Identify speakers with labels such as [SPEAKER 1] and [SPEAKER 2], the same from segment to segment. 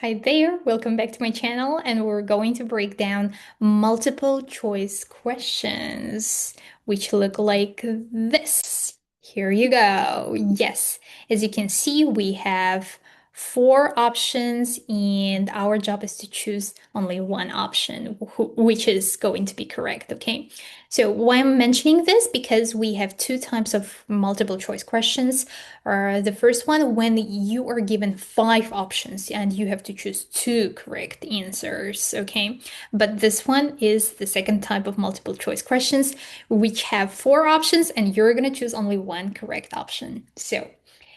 [SPEAKER 1] Hi there, welcome back to my channel, and we're going to break down multiple choice questions, which look like this. Here you go. Yes, as you can see, we have four options, and our job is to choose only one option, which is going to be correct, okay? So why I'm mentioning this? Because we have two types of multiple choice questions. The first one, when you are given five options and you have to choose two correct answers, okay? But this one is the second type of multiple choice questions, which have four options and you're gonna choose only one correct option. So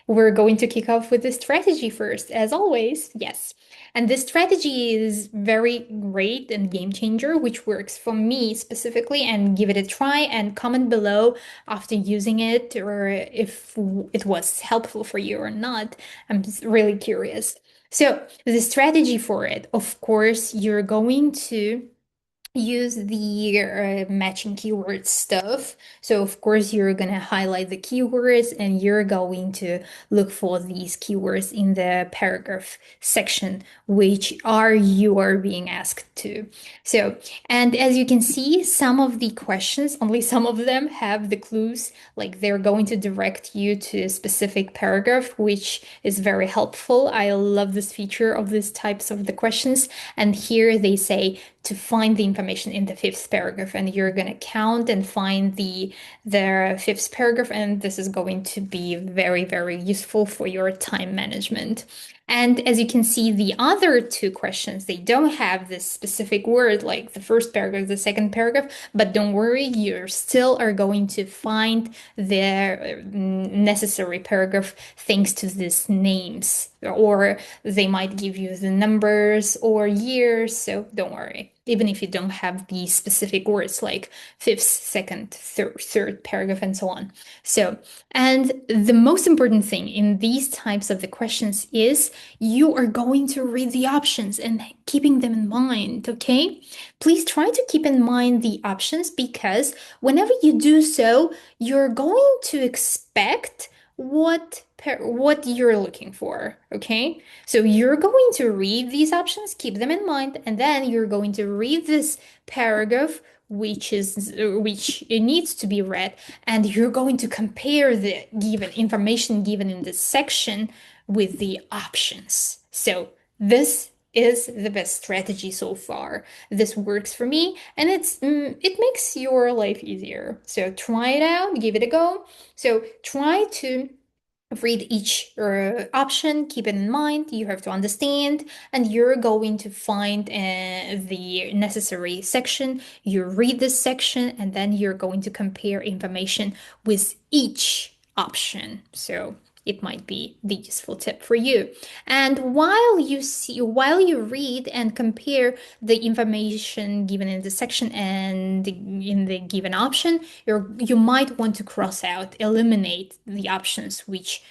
[SPEAKER 1] we're going to kick off with the strategy first, as always. Yes. And this strategy is very great and game changer, which works for me specifically. And give it a try and comment below after using it or if it was helpful for you or not. I'm just really curious. So, the strategy for it, of course, you're going to use the matching keyword stuff. So of course you're gonna highlight the keywords and you're going to look for these keywords in the paragraph section, which you are being asked to. So, and as you can see, some of the questions, only some of them have the clues, like they're going to direct you to a specific paragraph, which is very helpful. I love this feature of these types of the questions. And here they say to find the information in the fifth paragraph, and you're going to count and find the fifth paragraph, and this is going to be very, very useful for your time management. And as you can see, the other two questions, they don't have this specific word like the first paragraph, the second paragraph, but don't worry, you still are going to find the necessary paragraph thanks to these names, or they might give you the numbers or years, so don't worry. Even if you don't have the specific words like fifth, second, third paragraph, and so on. So, and the most important thing in these types of the questions is you are going to read the options and keeping them in mind, okay? Please try to keep in mind the options because whenever you do so, you're going to expect what you're looking for, okay? So you're going to read these options, keep them in mind, and then you're going to read this paragraph which it needs to be read, and you're going to compare the given information given in this section with the options. So this is the best strategy so far. This works for me, and it makes your life easier. So try it out, give it a go. So try to read each option, keep it in mind, you have to understand, and you're going to find the necessary section. You read this section, and then you're going to compare information with each option. So it might be the useful tip for you. And while you read and compare the information given in the section and in the given option, you might want to cross out, eliminate the options which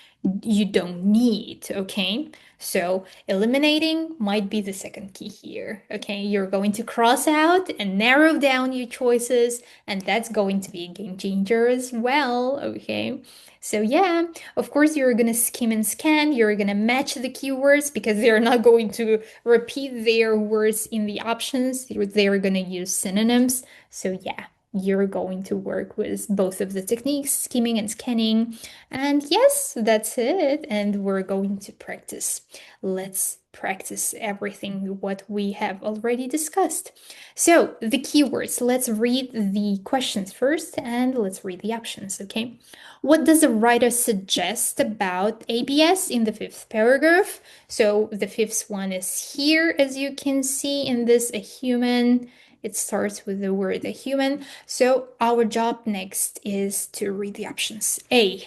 [SPEAKER 1] you don't need, okay? So eliminating might be the second key here, okay? You're going to cross out and narrow down your choices, and that's going to be a game changer as well, okay? So yeah, of course you're gonna skim and scan, you're gonna match the keywords because they're not going to repeat their words in the options, they're gonna use synonyms. So yeah, you're going to work with both of the techniques, skimming and scanning. And yes, that's it. And we're going to practice. Let's practice everything what we have already discussed. So the keywords, let's read the questions first and let's read the options, okay? What does the writer suggest about ABS in the fifth paragraph? So the fifth one is here, as you can see in this, a human. It starts with the word a human. So our job next is to read the options. A,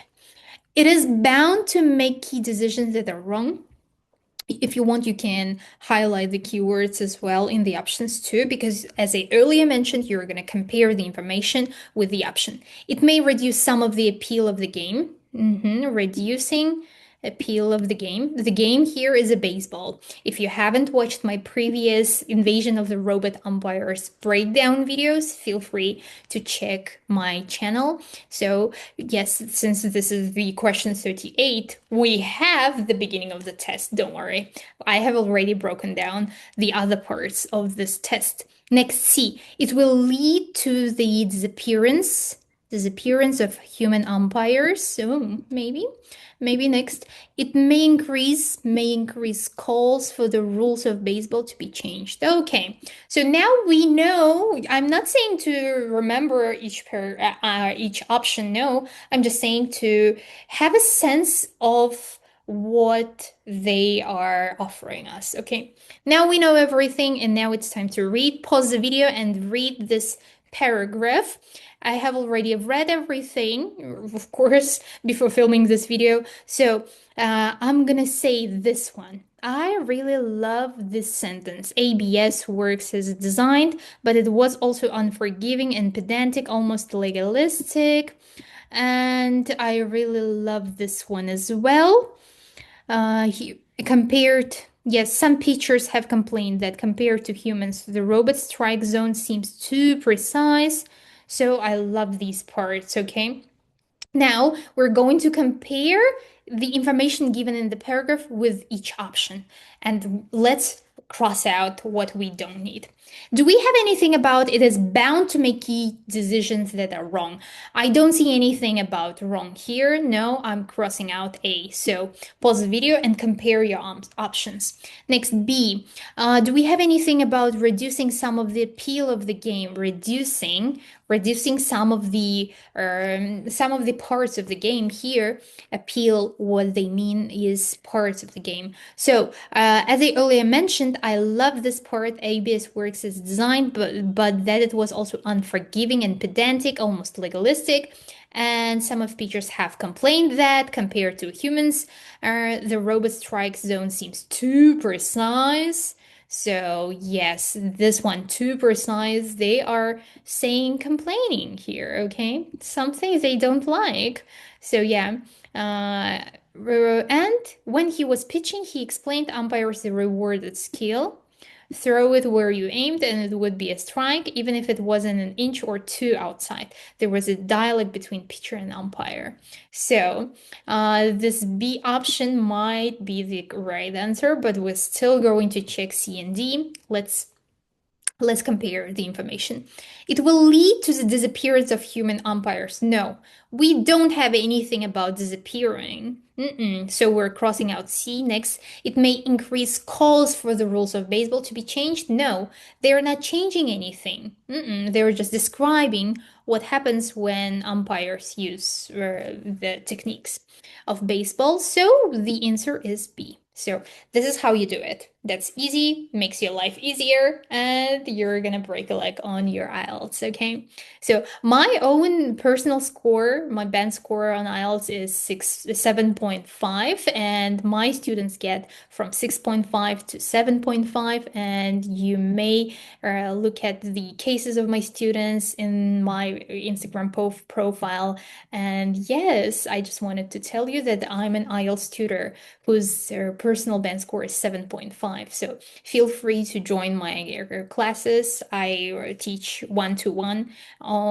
[SPEAKER 1] it is bound to make key decisions that are wrong. If you want, you can highlight the keywords as well in the options too, because as I earlier mentioned, you're going to compare the information with the option. It may reduce some of the appeal of the game, reducing appeal of the game. The game here is a baseball. If you haven't watched my previous Invasion of the Robot Umpires breakdown videos, feel free to check my channel. So yes, since this is the question 38, we have the beginning of the test. Don't worry. I have already broken down the other parts of this test. Next, C. It will lead to the disappearance of human umpires. So maybe next. It may increase calls for the rules of baseball to be changed. Okay, so now we know. I'm not saying to remember each option. No, I'm just saying to have a sense of what they are offering us. Okay, now we know everything, and now it's time to read. Pause the video and read this paragraph. I have already read everything, of course, before filming this video. So I'm gonna say this one. I really love this sentence. ABS works as designed, but it was also unforgiving and pedantic, almost legalistic. And I really love this one as well. Yes, some teachers have complained that compared to humans, the robot strike zone seems too precise. So I love these parts, okay? Now we're going to compare the information given in the paragraph with each option. And let's cross out what we don't need. Do we have anything about it is bound to make key decisions that are wrong? I don't see anything about wrong here. No, I'm crossing out A. So pause the video and compare your options. Next, B. Do we have anything about reducing some of the appeal of the game? Reducing some of the parts of the game here. Appeal, what they mean is parts of the game. So as I earlier mentioned, I love this part. ABS works as designed, but that it was also unforgiving and pedantic, almost legalistic. And some of teachers have complained that compared to humans, the robot strike zone seems too precise. So yes, this one too precise. They are complaining here, okay? Something they don't like. So yeah. And when he was pitching, he explained umpires the rewarded skill. Throw it where you aimed and it would be a strike, even if it wasn't an inch or two outside. There was a dialogue between pitcher and umpire. So this B option might be the right answer, but we're still going to check C and D. Let's compare the information. It will lead to the disappearance of human umpires. No, we don't have anything about disappearing. So we're crossing out C. Next, it may increase calls for the rules of baseball to be changed. No, they're not changing anything. They're just describing what happens when umpires use the techniques of baseball. So the answer is B. So this is how you do it. That's easy, makes your life easier, and you're gonna break a leg on your IELTS, okay? So my own personal score, my band score on IELTS is 7.5, and my students get from 6.5 to 7.5, and you may look at the cases of my students in my Instagram profile. And yes, I just wanted to tell you that I'm an IELTS tutor whose personal band score is 7.5. So feel free to join my classes. I teach one-to-one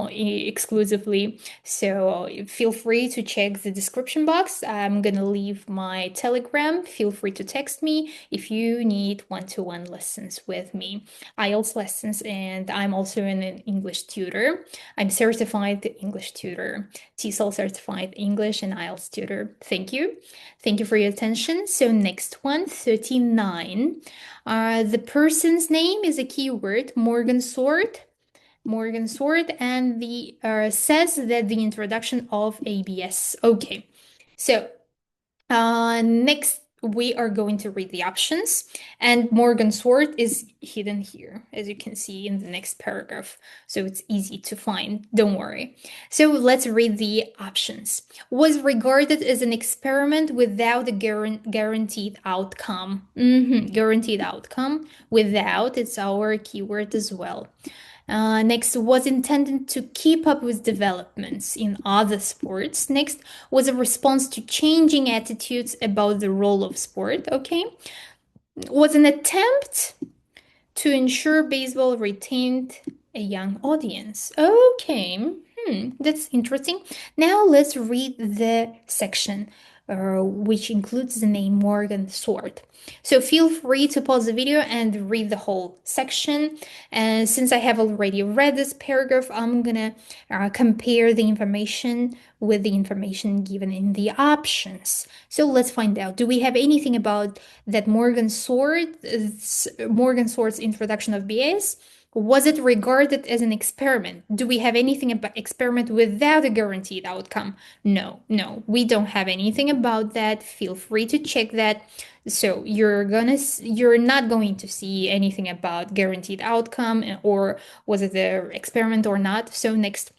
[SPEAKER 1] exclusively. So feel free to check the description box. I'm gonna leave my Telegram. Feel free to text me if you need one-to-one lessons with me, IELTS lessons, and I'm also an English tutor. I'm certified English tutor, TESOL certified English and IELTS tutor. Thank you. Thank you for your attention. So next one, 39. The person's name is a keyword, Morgan Sword, and the says that the introduction of ABS. Okay, so next we are going to read the options, and Morgan Sword is hidden here, as you can see in the next paragraph. So it's easy to find, don't worry. So let's read the options. Was regarded as an experiment without a guaranteed outcome. Guaranteed outcome. Without, it's our keyword as well. Next, was intended to keep up with developments in other sports. Next, was a response to changing attitudes about the role of sport. Okay. Was an attempt to ensure baseball retained a young audience. Okay, that's interesting. Now let's read the section, which includes the name Morgan Sword. So feel free to pause the video and read the whole section. And since I have already read this paragraph, I'm gonna compare the information with the information given in the options. So let's find out. Do we have anything about that Morgan Sword's introduction of BS? Was it regarded as an experiment? Do we have anything about experiment without a guaranteed outcome? No, we don't have anything about that. Feel free to check that. So you're not going to see anything about guaranteed outcome or was it an experiment or not. So next.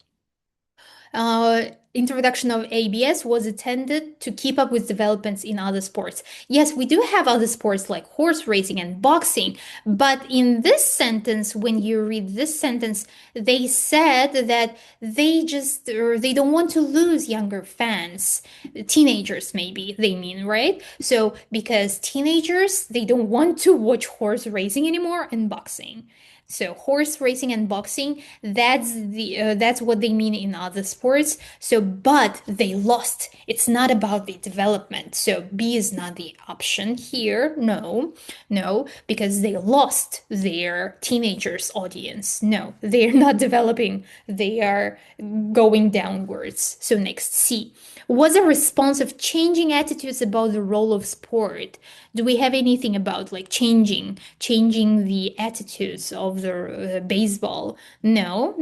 [SPEAKER 1] Introduction of ABS was intended to keep up with developments in other sports. Yes, we do have other sports like horse racing and boxing, but in this sentence, when you read this sentence, they said that they don't want to lose younger fans, teenagers maybe they mean, right? So because teenagers, they don't want to watch horse racing anymore and boxing. So horse racing and boxing, that's what they mean in other sports. So, but they lost. It's not about the development. So B is not the option here. No, because they lost their teenagers audience. No, they're not developing. They are going downwards. So next, C. Was a response of changing attitudes about the role of sport. Do we have anything about like changing the attitudes of the baseball? No.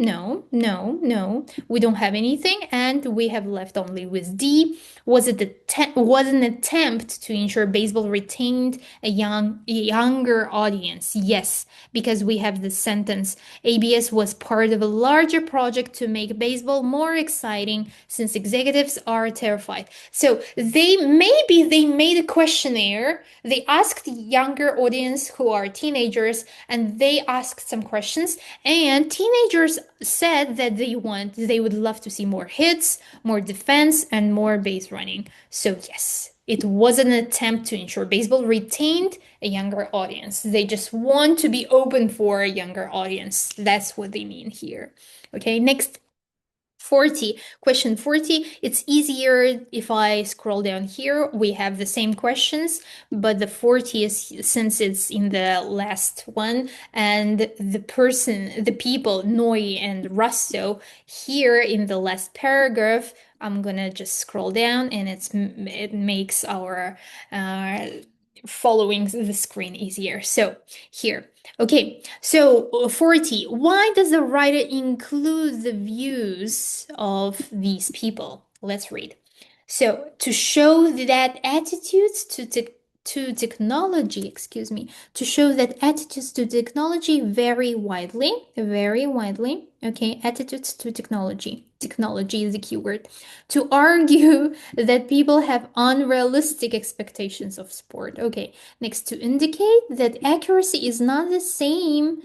[SPEAKER 1] We don't have anything, and we have left only with D. Was an attempt to ensure baseball retained a younger audience? Yes, because we have the sentence ABS was part of a larger project to make baseball more exciting since executives are terrified. So they made a questionnaire. They asked the younger audience who are teenagers, and they asked some questions, and teenagers said that they would love to see more hits, more defense, and more base running. So yes, it was an attempt to ensure baseball retained a younger audience. They just want to be open for a younger audience. That's what they mean here. Okay, next. 40. Question 40. It's easier if I scroll down here. We have the same questions, but the 40 is since it's in the last one, and the people, Noy and Russo, here in the last paragraph, I'm gonna just scroll down and it makes our following the screen easier. So here. Okay, so 40. Why does the writer include the views of these people? Let's read. So to show that attitudes to technology, to show that attitudes to technology vary widely, okay, attitudes to technology is the keyword, to argue that people have unrealistic expectations of sport. Okay, next, to indicate that accuracy is not the same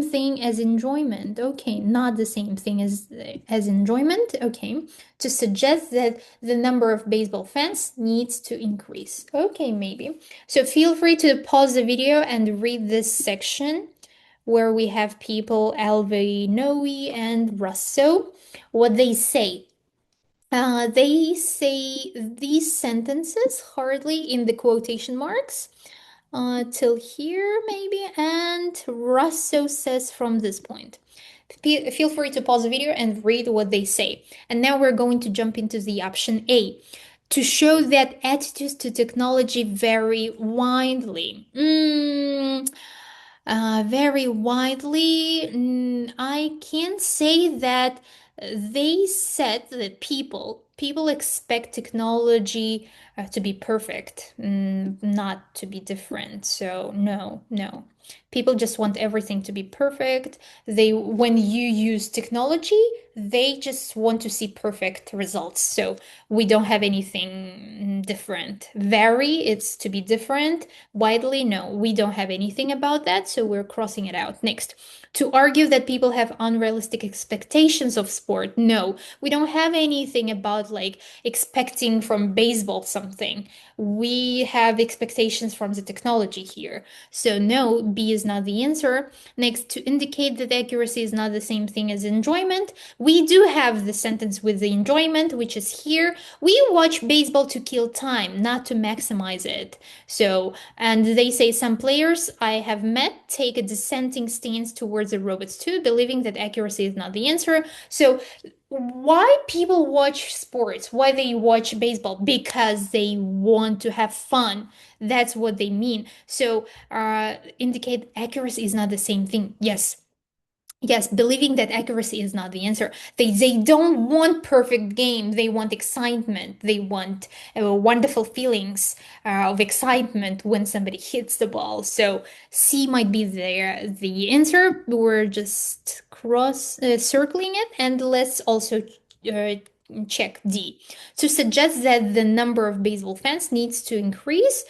[SPEAKER 1] thing as enjoyment. Okay, not the same thing as enjoyment. Okay, to suggest that the number of baseball fans needs to increase. Okay, maybe. So feel free to pause the video and read this section where we have people Alvey, Noe, and Russo, what they say. They say these sentences hardly in the quotation marks till here maybe, and Russo says from this point. Feel free to pause the video and read what they say. And now we're going to jump into the option A. To show that attitudes to technology vary widely. Very widely. I can say that they said that people expect technology to be perfect, not to be different. So no, no. People just want everything to be perfect. When you use technology, they just want to see perfect results. So we don't have anything different. Vary, it's to be different. Widely, no, we don't have anything about that. So we're crossing it out. Next, to argue that people have unrealistic expectations of sport. No, we don't have anything about like expecting from baseball something. We have expectations from the technology here. So no, B is not the answer. Next, to indicate that accuracy is not the same thing as enjoyment, we do have the sentence with the enjoyment, which is here. We watch baseball to kill time, not to maximize it. So, and they say some players I have met take a dissenting stance towards the robots too, believing that accuracy is not the answer. So why people watch sports, why they watch baseball? Because they want to have fun. That's what they mean. So indicate accuracy is not the same thing. Yes. Yes, believing that accuracy is not the answer. They don't want perfect game. They want excitement. They want wonderful feelings of excitement when somebody hits the ball. So C might be there. The answer. We're just cross circling it, and let's also check D to suggest that the number of baseball fans needs to increase.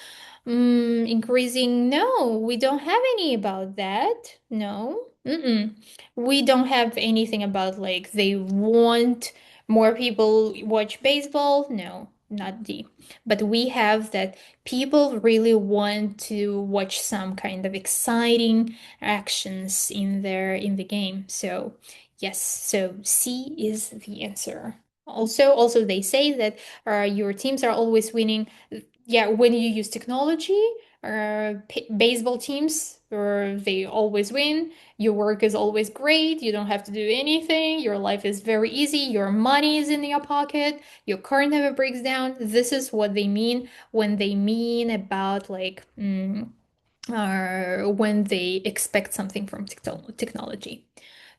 [SPEAKER 1] Increasing, no, we don't have any about that. No. Mm-mm. We don't have anything about like they want more people watch baseball. No, not D. But we have that people really want to watch some kind of exciting actions in the game. So yes, so C is the answer. Also they say that your teams are always winning. Yeah, when you use technology, baseball teams, or they always win. Your work is always great. You don't have to do anything. Your life is very easy. Your money is in your pocket. Your car never breaks down. This is what they mean when they mean about like when they expect something from technology.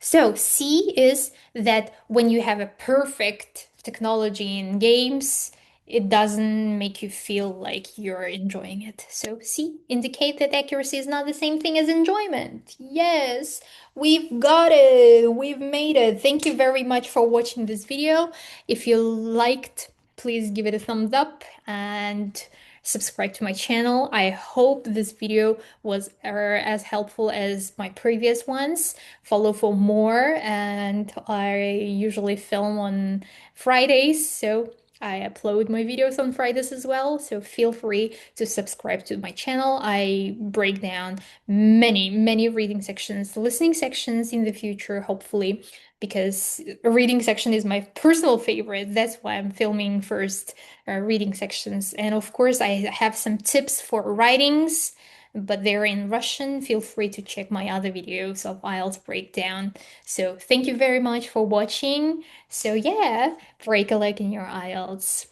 [SPEAKER 1] So C is that when you have a perfect technology in games, it doesn't make you feel like you're enjoying it. So C, indicate that accuracy is not the same thing as enjoyment. Yes, we've got it. We've made it. Thank you very much for watching this video. If you liked, please give it a thumbs up and subscribe to my channel. I hope this video was as helpful as my previous ones. Follow for more, and I usually film on Fridays, so I upload my videos on Fridays as well, so feel free to subscribe to my channel. I break down many reading sections, listening sections in the future, hopefully, because a reading section is my personal favorite. That's why I'm filming first reading sections. And of course, I have some tips for writings, but they're in Russian. Feel free to check my other videos of IELTS breakdown. So thank you very much for watching. So yeah, break a leg in your IELTS.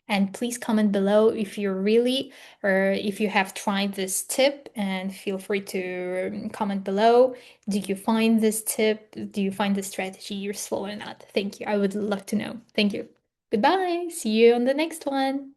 [SPEAKER 1] And please comment below if you're really, or if you have tried this tip, and feel free to comment below. Do you find this tip, do you find this strategy useful or not? Thank you. I would love to know. Thank you. Goodbye. See you on the next one.